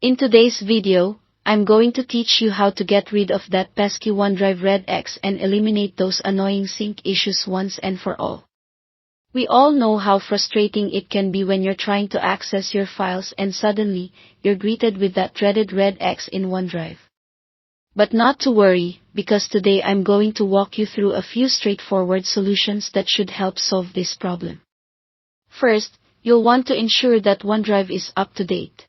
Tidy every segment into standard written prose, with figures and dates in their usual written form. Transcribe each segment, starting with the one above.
In today's video, I'm going to teach you how to get rid of that pesky Onedrive Red X and eliminate those annoying sync issues once and for all. We all know how frustrating it can be when you're trying to access your files and suddenly, you're greeted with that dreaded Red X in Onedrive. But not to worry, because today I'm going to walk you through a few straightforward solutions that should help solve this problem. First, you'll want to ensure that Onedrive is up to date.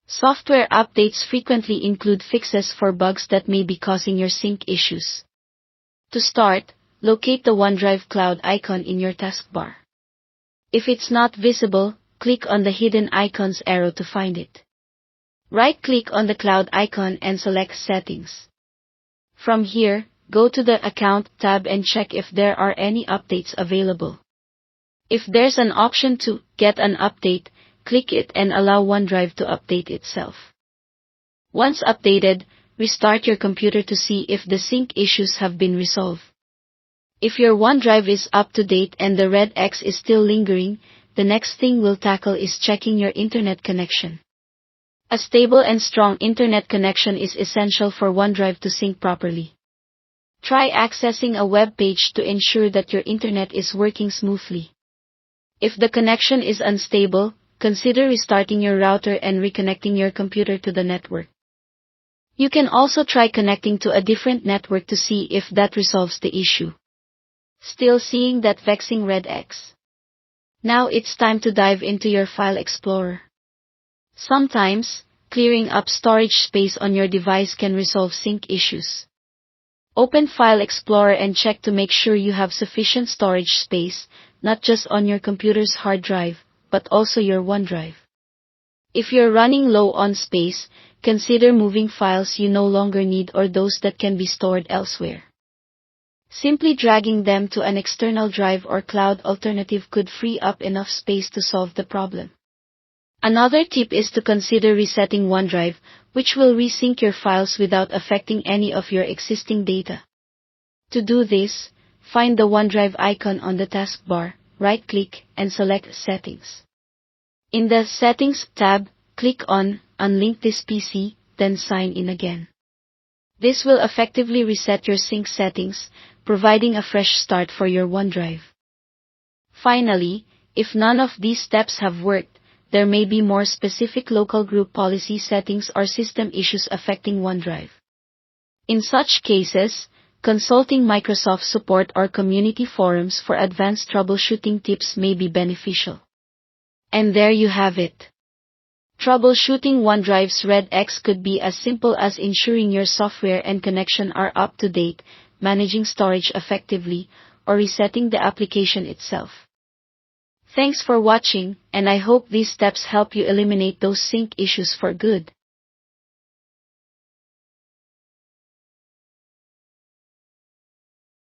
Software updates frequently include fixes for bugs that may be causing your sync issues. To start, locate the Onedrive cloud icon in your taskbar. If it's not visible, click on the hidden icon's arrow to find it. Right-click on the cloud icon and select Settings. From here, go to the Account tab and check if there are any updates available. If there's an option to Get an update, click it and allow Onedrive to update itself. Once updated, restart your computer to see if the sync issues have been resolved. If your Onedrive is up to date and the Red X is still lingering, the next thing we'll tackle is checking your internet connection. A stable and strong internet connection is essential for Onedrive to sync properly. Try accessing a web page to ensure that your internet is working smoothly. If the connection is unstable, consider restarting your router and reconnecting your computer to the network. You can also try connecting to a different network to see if that resolves the issue. Still seeing that vexing Red X? Now it's time to dive into your File Explorer. Sometimes, clearing up storage space on your device can resolve sync issues. Open File Explorer and check to make sure you have sufficient storage space, not just on your computer's hard drive, but also your Onedrive. If you're running low on space, consider moving files you no longer need or those that can be stored elsewhere. Simply dragging them to an external drive or cloud alternative could free up enough space to solve the problem. Another tip is to consider resetting Onedrive, which will resync your files without affecting any of your existing data. To do this, find the Onedrive icon on the taskbar, right-click, and select Settings. In the Settings tab, click on Unlink this PC, then Sign in again. This will effectively reset your sync settings, providing a fresh start for your Onedrive. Finally, if none of these steps have worked, there may be more specific local group policy settings or system issues affecting Onedrive. In such cases, consulting Microsoft support or community forums for advanced troubleshooting tips may be beneficial. And there you have it. Troubleshooting Onedrive's Red X could be as simple as ensuring your software and connection are up to date, managing storage effectively, or resetting the application itself. Thanks for watching, and I hope these steps help you eliminate those sync issues for good.